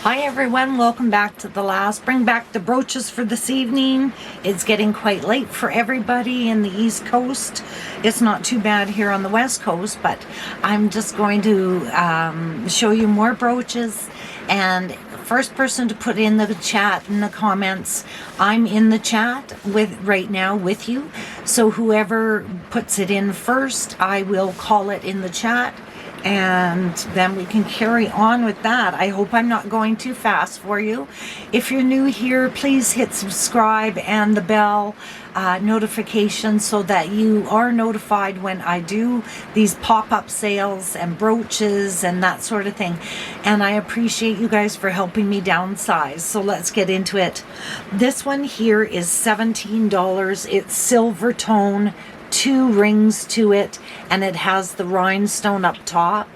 Hi everyone, welcome back to the last Bring Back the Brooches for this evening. It's getting quite late for everybody in the East Coast. It's not too bad here on the West Coast, but I'm just going to show you more brooches. And first person to put in the chat in the comments, I'm in the chat with right now with you. So whoever puts it in first, I will call it in the chat. And then we can carry on with that. I hope I'm not going too fast for you. If you're new here, please hit subscribe and the bell notification so that you are notified when I do these pop-up sales and brooches and that sort of thing. And I appreciate you guys for helping me downsize. So let's get into it. This one here is $17. It's silver tone, 2 rings to it, and it has the rhinestone up top.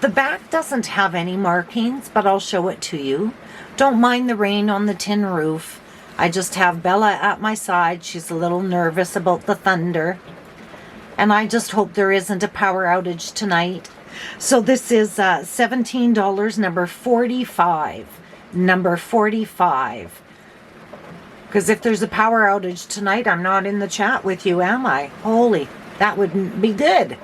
The back doesn't have any markings, but I'll show it to you. Don't mind the rain on the tin roof. I just have Bella at my side. She's a little nervous about the thunder. And I just hope there isn't a power outage tonight. So this is $17, number 45. Number 45. Because if there's a power outage tonight, I'm not in the chat with you, am I? Holy, that wouldn't be good.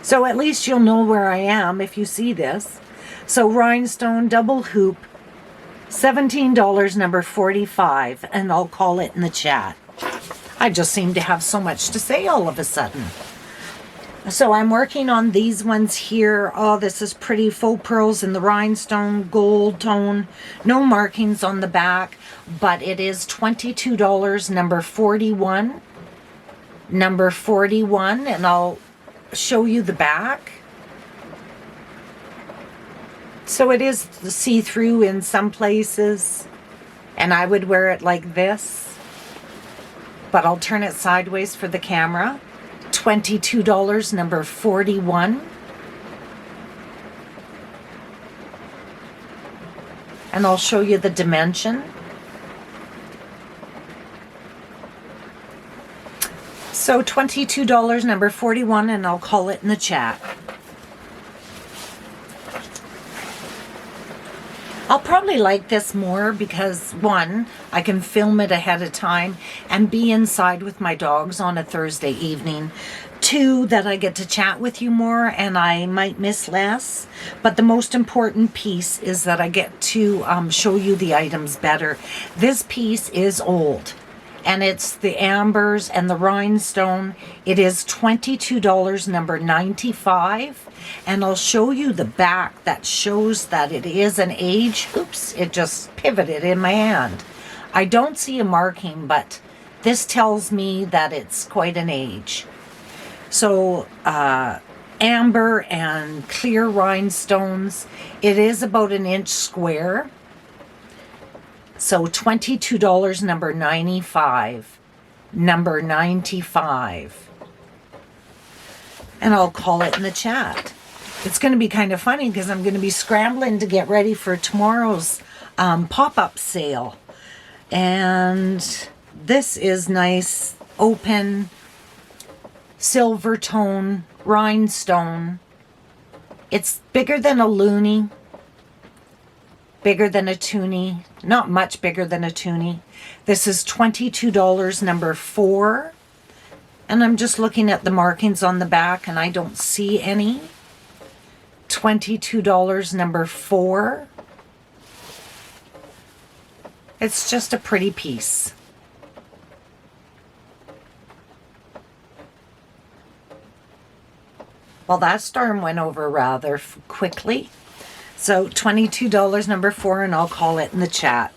So at least you'll know where I am if you see this. So rhinestone double hoop, $17, number 45, and I'll call it in the chat. I just seem to have so much to say all of a sudden. So I'm working on these ones here. Oh, this is pretty. Faux pearls in the rhinestone, gold tone. No markings on the back, but it is $22, number 41. Number 41, and I'll show you the back. So it is see-through in some places, and I would wear it like this, but I'll turn it sideways for the camera. $22, number 41. And I'll show you the dimension. So $22, number 41, and I'll call it in the chat. I'll probably like this more because, one, I can film it ahead of time and be inside with my dogs on a Thursday evening. Two, that I get to chat with you more and I might miss less. But the most important piece is that I get to show you the items better. This piece is old, and it's the ambers and the rhinestone. It is $22, number 95. And I'll show you the back that shows that it is an age. Oops, it just pivoted in my hand. I don't see a marking, but this tells me that it's quite an age. So amber and clear rhinestones. It is about an inch square. So $22, number 95. Number 95. And I'll call it in the chat. It's going to be kind of funny because I'm going to be scrambling to get ready for tomorrow's pop-up sale. And this is nice, open, silver tone, rhinestone. It's bigger than a loonie. Bigger than a toonie. Not much bigger than a toonie. This is $22, number 4. And I'm just looking at the markings on the back and I don't see any. $22, number 4. It's just a pretty piece. Well, that storm went over rather quickly. So $22, number 4, and I'll call it in the chat.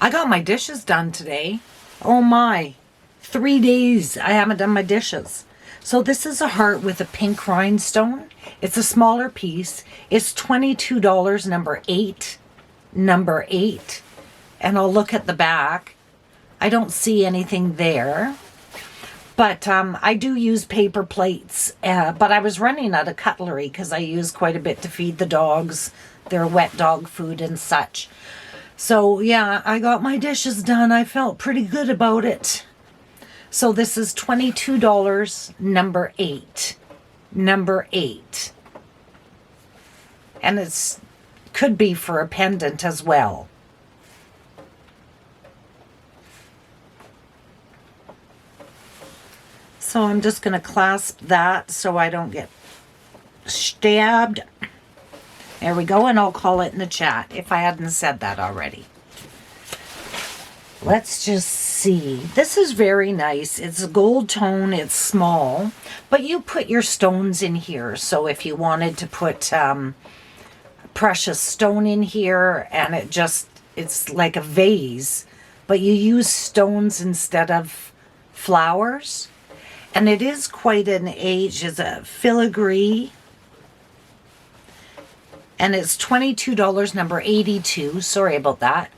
I got my dishes done today. Oh my. 3 days I haven't done my dishes. So this is a heart with a pink rhinestone. It's a smaller piece. It's $22, number 8. Number 8. And I'll look at the back. I don't see anything there. But I do use paper plates. But I was running out of cutlery because I use quite a bit to feed the dogs. Their wet dog food and such. So yeah, I got my dishes done. I felt pretty good about it. So this is $22, number 8. Number 8. And it's could be for a pendant as well. So I'm just going to clasp that so I don't get stabbed. There we go, and I'll call it in the chat if I hadn't said that already. Let's just see. This is very nice. It's a gold tone. It's small, but you put your stones in here. So if you wanted to put precious stone in here, and it's like a vase, but you use stones instead of flowers. And it is quite an age. It's a filigree. And it's $22, number 82. Sorry about that.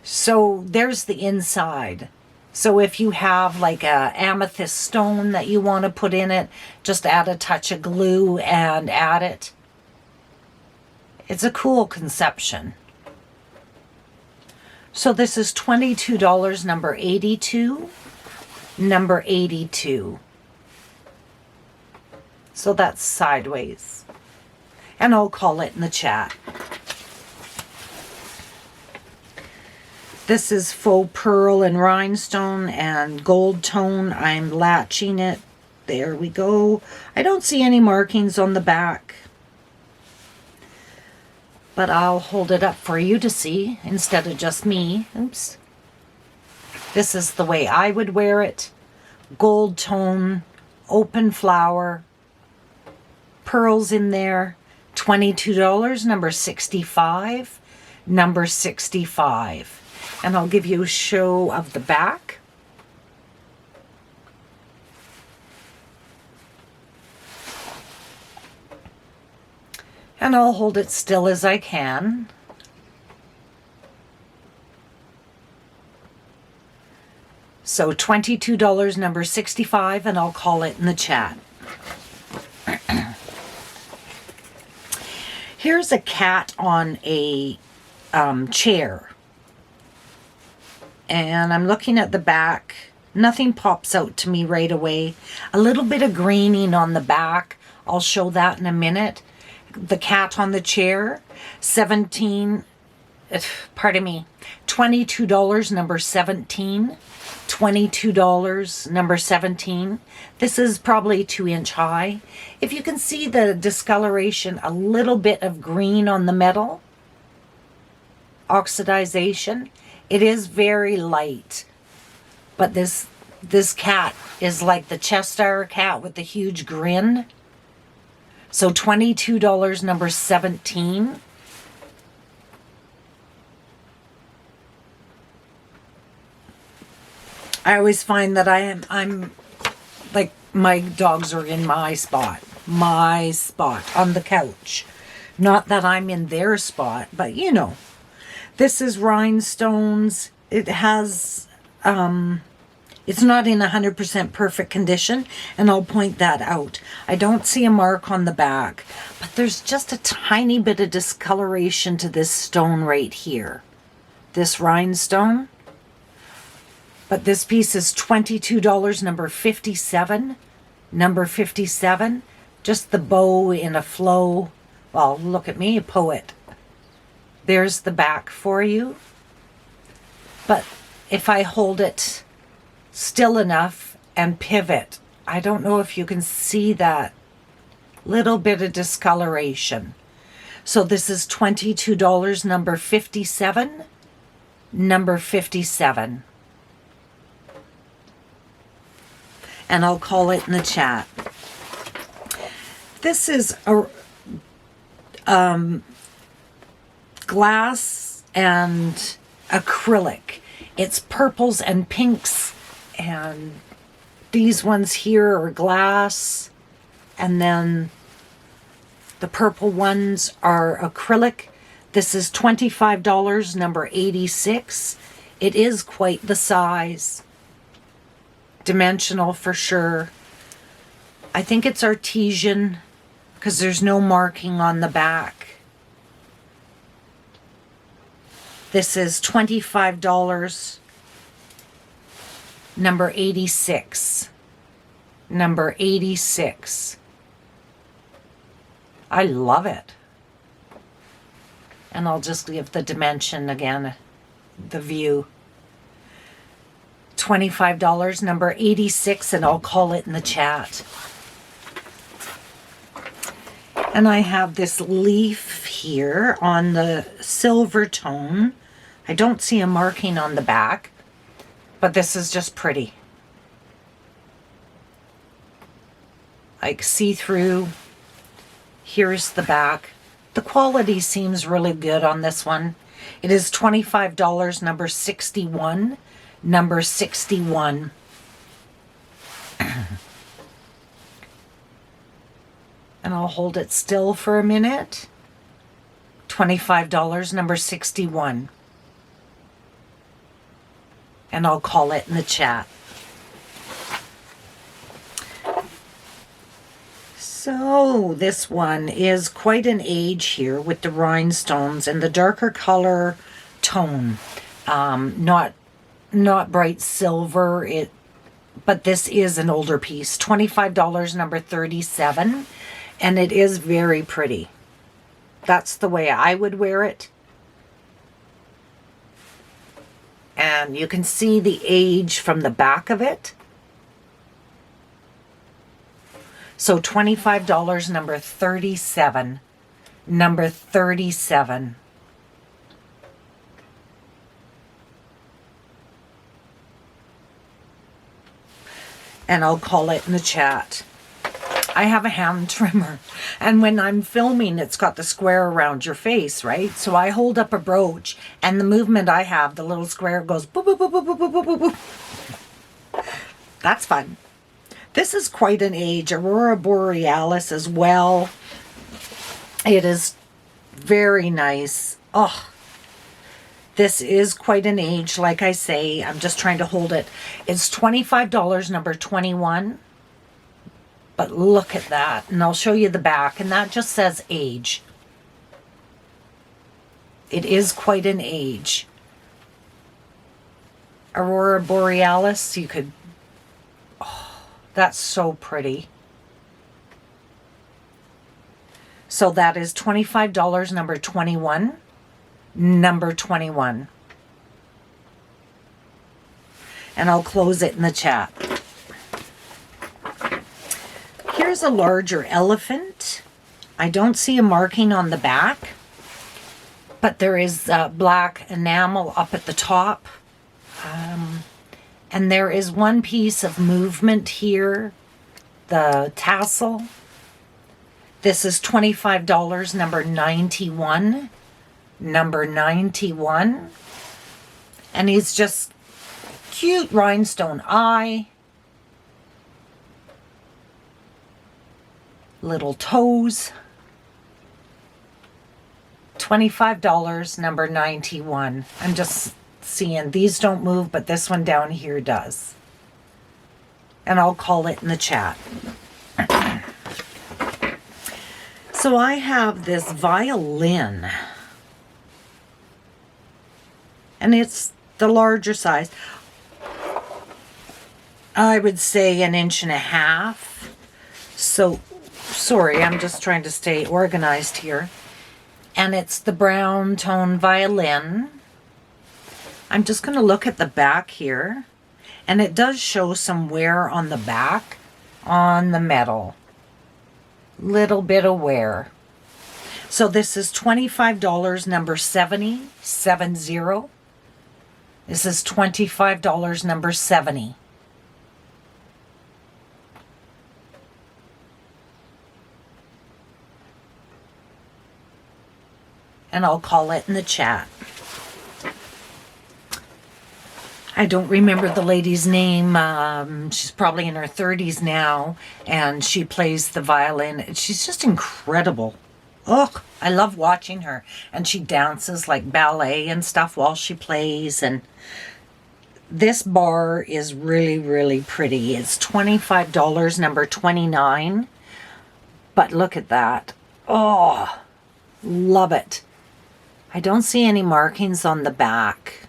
So there's the inside. So if you have like a amethyst stone that you want to put in it, just add a touch of glue and add it. It's a cool conception. So this is $22, number 82. Number 82. So that's sideways. And I'll call it in the chat. This is faux pearl and rhinestone and gold tone. I'm latching it. There we go. I don't see any markings on the back, but I'll hold it up for you to see instead of just me. Oops. This is the way I would wear it. Gold tone, open flower, pearls in there. $22, number 65. Number 65. And I'll give you a show of the back. And I'll hold it still as I can. So $22, number 65, and I'll call it in the chat. Here's a cat on a chair. And I'm looking at the back. Nothing pops out to me right away. A little bit of greening on the back. I'll show that in a minute. The cat on the chair. $22, number 17. $22, number 17. This is probably 2-inch high. If you can see the discoloration, a little bit of green on the metal. Oxidization. It is very light, but this cat is like the Cheshire cat with the huge grin. So $22, number 17. I always find that I'm like, my dogs are in my spot on the couch. Not that I'm in their spot, but you know. This is rhinestones. It has, it's not in 100% perfect condition, and I'll point that out. I don't see a mark on the back, but there's just a tiny bit of discoloration to this stone right here. This rhinestone. But this piece is $22, number 57. Number 57. Just the bow in a flow. Well, look at me, a poet. There's the back for you. But if I hold it still enough and pivot, I don't know if you can see that little bit of discoloration. So this is $22, number 57. Number 57. And I'll call it in the chat. This is a glass and acrylic. It's purples and pinks, and these ones here are glass, and then the purple ones are acrylic. This is $25, number 86. It is quite the size. Dimensional for sure. I think it's artesian because there's no marking on the back. This is $25, number 86. Number 86. I love it. And I'll just give the dimension again, the view. $25, number 86, and I'll call it in the chat. And I have this leaf here on the silvertone. I don't see a marking on the back, but this is just pretty. Like see-through. Here's the back. The quality seems really good on this one. It is $25, number 61. Number 61. And I'll hold it still for a minute. $25, number 61. And I'll call it in the chat. So this one is quite an age here with the rhinestones and the darker color tone. Not bright silver, but this is an older piece. $25, number 37. And it is very pretty. That's the way I would wear it. And you can see the age from the back of it. So $25, number 37. Number 37. And I'll call it in the chat. I have a hand trimmer, and when I'm filming, it's got the square around your face, right? So I hold up a brooch, and the movement I have, the little square goes boop, boop, boop, boop, boop, boop, boop, boop. That's fun. This is quite an age. Aurora Borealis as well. It is very nice. Oh, this is quite an age. Like I say, I'm just trying to hold it. It's $25, number 21. But look at that. And I'll show you the back. And that just says age. It is quite an age. Aurora Borealis, you could... Oh, that's so pretty. So that is $25, number 21. Number 21. And I'll close it in the chat. Here's a larger elephant. I don't see a marking on the back, but there is black enamel up at the top. And there is one piece of movement here, the tassel. This is $25, number 91. Number 91. And he's just cute rhinestone eye. Little toes. $25, number 91. I'm just seeing these don't move, but this one down here does. And I'll call it in the chat. So I have this violin. And it's the larger size. I would say 1.5 inches. So, sorry, I'm just trying to stay organized here. And it's the brown tone violin. I'm just going to look at the back here. And it does show some wear on the back on the metal. Little bit of wear. So this is $25, number 70. 70. This is $25, number 70. And I'll call it in the chat. I don't remember the lady's name. She's probably in her 30s now, and she plays the violin. She's just incredible. Oh, I love watching her. And she dances like ballet and stuff while she plays. And this bar is really, really pretty. It's $25, number 29. But look at that. Oh, love it. I don't see any markings on the back.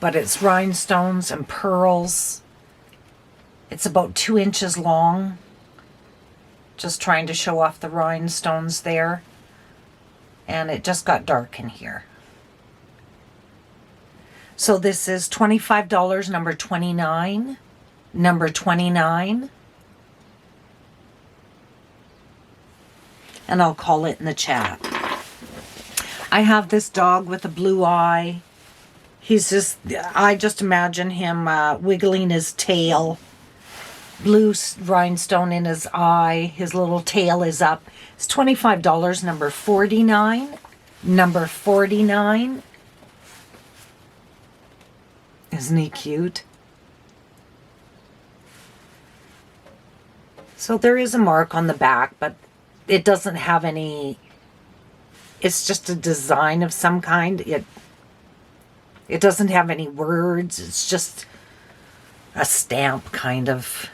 But it's rhinestones and pearls. It's about 2 inches long. Just trying to show off the rhinestones there. And it just got dark in here. So this is $25, number 29. Number 29. And I'll call it in the chat. I have this dog with a blue eye. I just imagine him wiggling his tail. Blue rhinestone in his eye. His little tail is up. It's $25, number 49. Number 49. Isn't he cute? So there is a mark on the back, but it doesn't have any, it's just a design of some kind. It doesn't have any words. It's just a stamp kind of.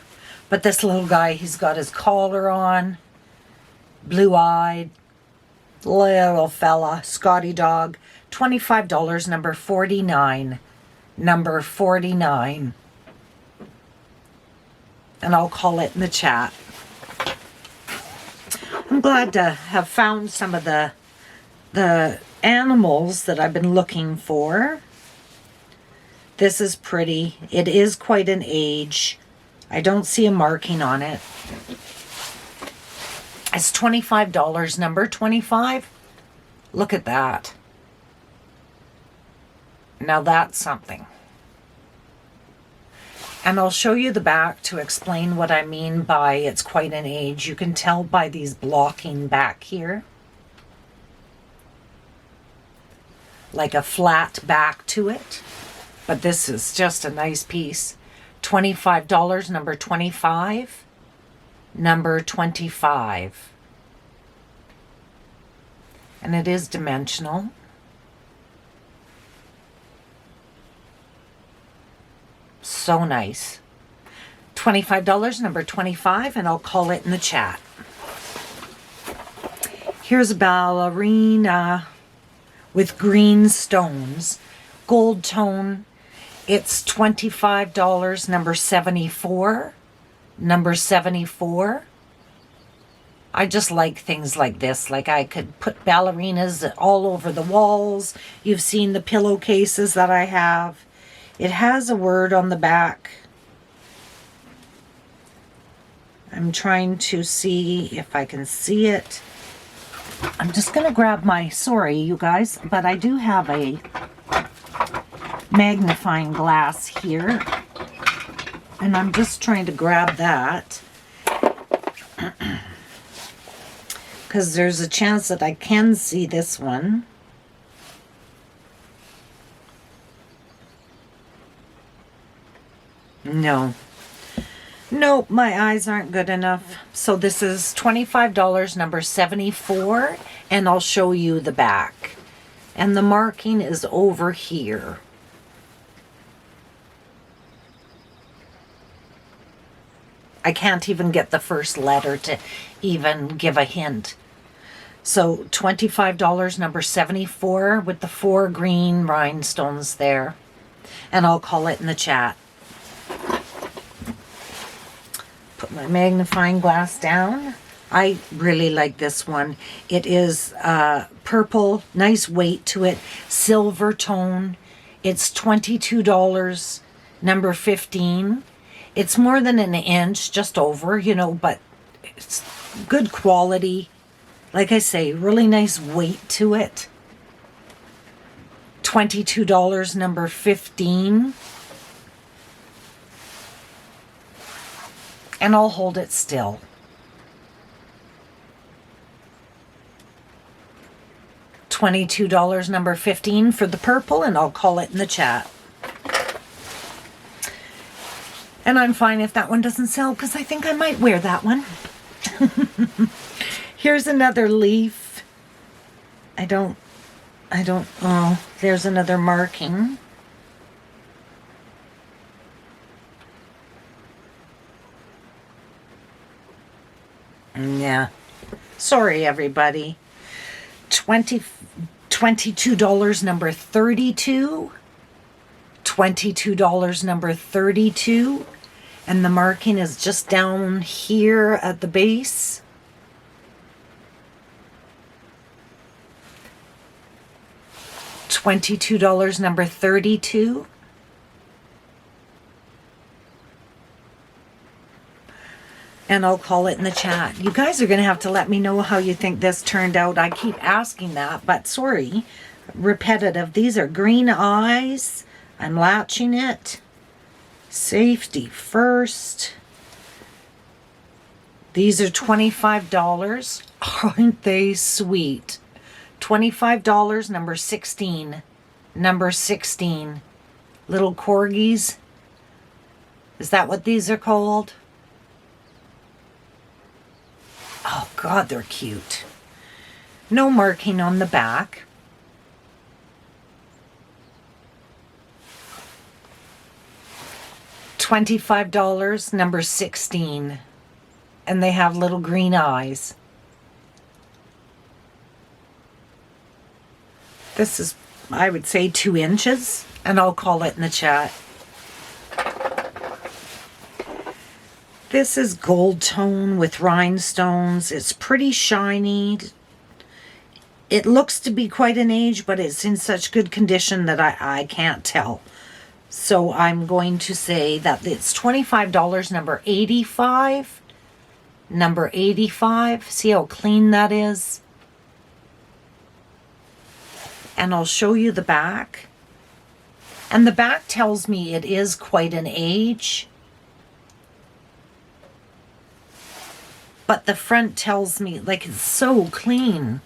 But this little guy, he's got his collar on, blue-eyed, little fella, Scotty dog. $25, number 49. Number 49. And I'll call it in the chat. I'm glad to have found some of the animals that I've been looking for. This is pretty. It is quite an age. I don't see a marking on it. It's $25, number 25. Look at that. Now that's something. And I'll show you the back to explain what I mean by it's quite an age. You can tell by these blocking back here. Like a flat back to it. But this is just a nice piece. $25, number 25. Number 25. And it is dimensional. So nice. $25, number 25, and I'll call it in the chat. Here's a ballerina with green stones. Gold tone. It's $25, number 74. Number 74. I just like things like this. Like I could put ballerinas all over the walls. You've seen the pillowcases that I have. It has a word on the back. I'm trying to see if I can see it. I'm just going to grab my, sorry you guys, but I do have a magnifying glass here. And I'm just trying to grab that. Because there's a chance that I can see this one. No. Nope, my eyes aren't good enough. So this is $25, number 74, and I'll show you the back. And the marking is over here. I can't even get the first letter to even give a hint. So $25, number 74, with the 4 green rhinestones there. And I'll call it in the chat. Put my magnifying glass down. I really like this one. It is purple, nice weight to it, silver tone. It's $22, number 15. It's more than an inch, just over, you know, but it's good quality. Like I say, really nice weight to it. $22, number 15. And I'll hold it still. $22, number 15 for the purple, and I'll call it in the chat. And I'm fine if that one doesn't sell, because I think I might wear that one. Here's another leaf. Oh, there's another marking. Yeah. Sorry, everybody. $22, number 32. $22, number 32. And the marking is just down here at the base. $22, number 32. And I'll call it in the chat. You guys are going to have to let me know how you think this turned out. I keep asking that, but sorry, repetitive. These are green eyes. I'm latching it. Safety first. These are $25. Aren't they sweet? $25, number 16. Number 16. Little corgis. Is that what these are called? Oh, God, they're cute. No marking on the back. $25, number 16. And they have little green eyes. This is, I would say, 2 inches. And I'll call it in the chat. This is gold tone with rhinestones. It's pretty shiny. It looks to be quite an age, but it's in such good condition that I can't tell. So I'm going to say that it's $25, number 85. Number 85. See how clean that is? And I'll show you the back. And the back tells me it is quite an age. But the front tells me, like, it's so clean.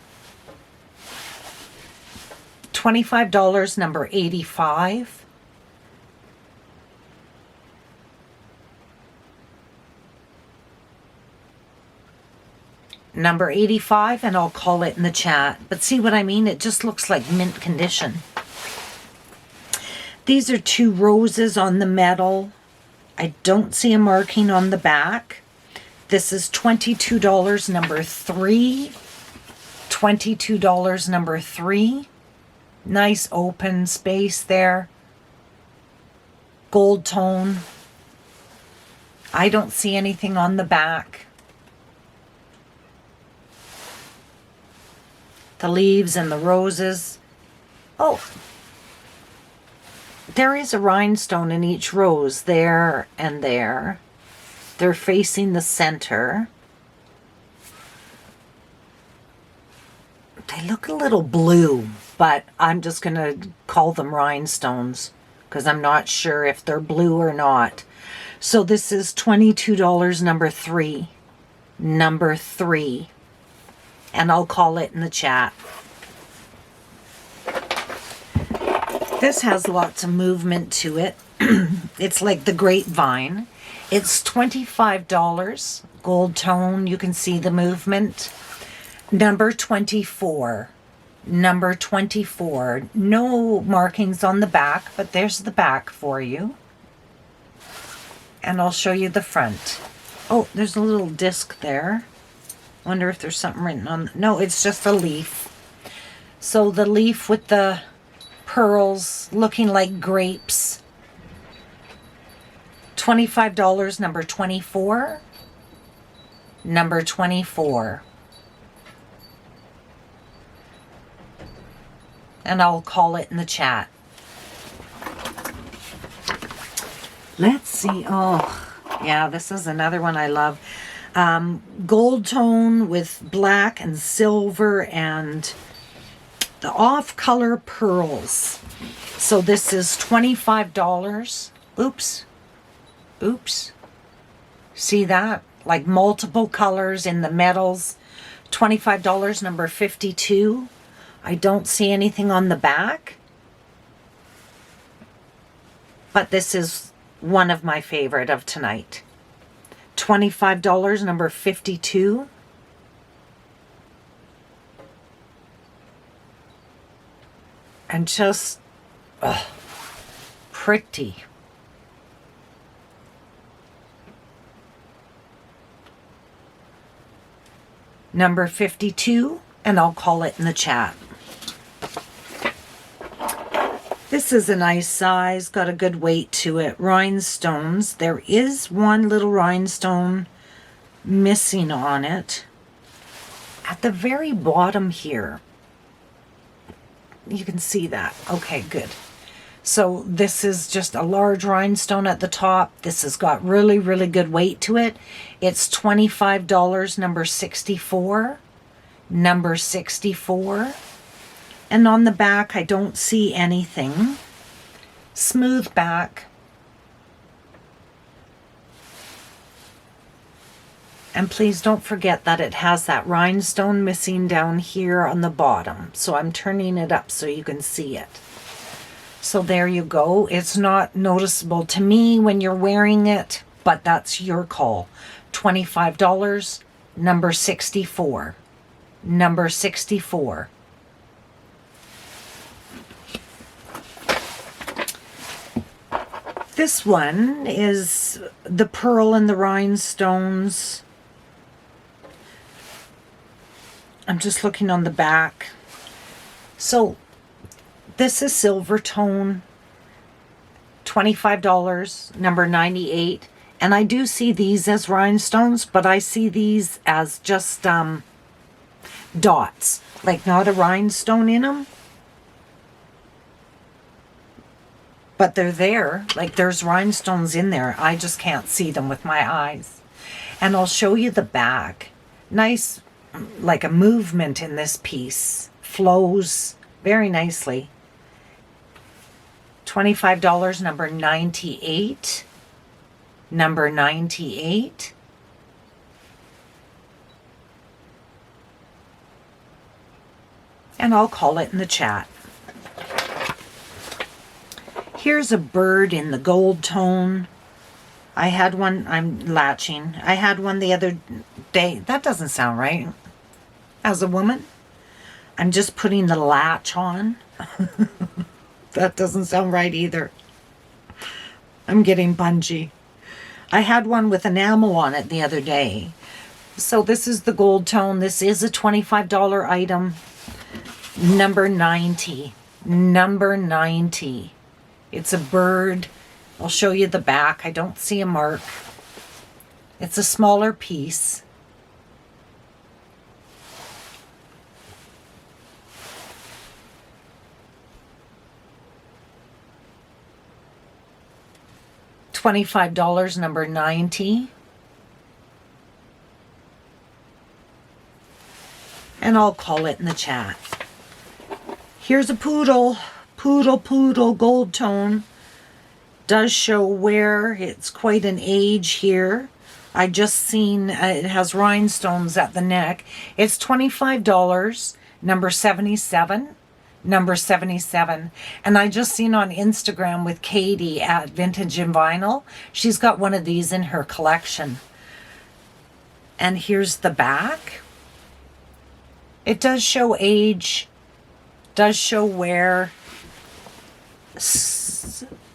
$25, number 85. Number 85, and I'll call it in the chat. But see what I mean? It just looks like mint condition. These are 2 roses on the metal. I don't see a marking on the back. This is $22, number 3. $22, number 3. Nice open space there. Gold tone. I don't see anything on the back. The leaves and the roses. Oh, there is a rhinestone in each rose, there and there. They're facing the center. They look a little blue, but I'm just going to call them rhinestones because I'm not sure if they're blue or not. So this is $22, number 3. Number 3. And I'll call it in the chat. This has lots of movement to it. It's like the grapevine. It's $25, gold tone. You can see the movement. Number 24. Number 24. No markings on the back, but there's the back for you. And I'll show you the front. Oh, there's a little disc there. Wonder if there's something written on. No, it's just a leaf. So the leaf with the pearls looking like grapes. $25, number 24. Number 24. And I'll call it in the chat. Let's see. Oh, yeah, this is another one I love. Gold tone with black and silver and the off-color pearls. So this is $25. Oops. Oops. See that? Like multiple colors in the metals. $25, number 52. I don't see anything on the back. But this is one of my favorite of tonight. $25, number 52. And just pretty. Number 52, and I'll call it in the chat. This is a nice size, got a good weight to it. Rhinestones. There is one little rhinestone missing on it. At the very bottom here. You can see that. Okay, good. So this is just a large rhinestone at the top. This has got really, really good weight to it. It's $25, number 64. Number 64. And on the back, I don't see anything. Smooth back. And please don't forget that it has that rhinestone missing down here on the bottom. So I'm turning it up so you can see it. So there you go. It's not noticeable to me when you're wearing it, but that's your call. $25, number 64. Number 64. This one is the pearl and the rhinestones. I'm just looking on the back. So this is silvertone, $25, number 98. And I do see these as rhinestones, but I see these as just dots, like not a rhinestone in them. But they're there, like there's rhinestones in there. I just can't see them with my eyes. And I'll show you the back. Nice, like a movement in this piece. Flows very nicely. $25, number 98. Number 98. And I'll call it in the chat. Here's a bird in the gold tone. I had one, I'm latching. I had one the other day. That doesn't sound right. As a woman, I'm just putting the latch on. That doesn't sound right either. I'm getting bungee. I had one with enamel on it the other day. So this is the gold tone. This is a $25 item. Number 90. Number 90. It's a bird. I'll show you the back. I don't see a mark. It's a smaller piece. $25, number 90. And I'll call it in the chat. Here's a poodle. Poodle, gold tone. Does show wear. It's quite an age here. I just seen it has rhinestones at the neck. It's $25, number 77. Number 77. And I just seen on Instagram with Katie at Vintage and Vinyl. She's got one of these in her collection. And here's the back. It does show age. Does show wear.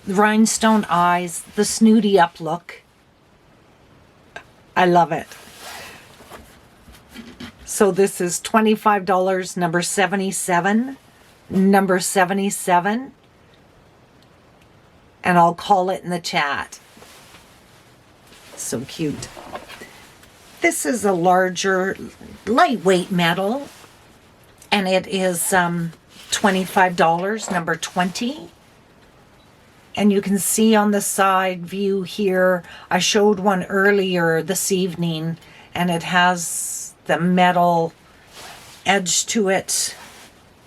Rhinestone eyes, the snooty up look. I love it. So this is $25, number 77. Number 77. And I'll call it in the chat. So cute. This is a larger, lightweight metal. And it is $25, number 20. And you can see on the side view here, I showed one earlier this evening, and it has the metal edge to it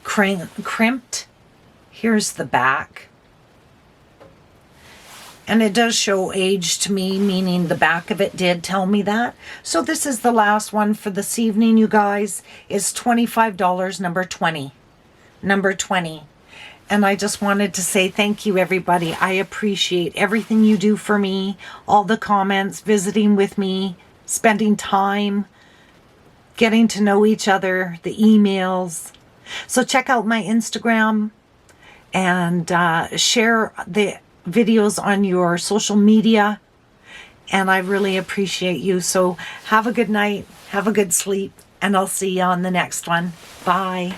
crimped. Here's the back. And it does show age to me, meaning the back of it did tell me that. So this is the last one for this evening, you guys. It's $25, number 20. Number 20. And I just wanted to say thank you, everybody. I appreciate everything you do for me, all the comments, visiting with me, spending time, getting to know each other, the emails. So check out my Instagram and share the videos on your social media. And I really appreciate you. So have a good night, have a good sleep, and I'll see you on the next one. Bye.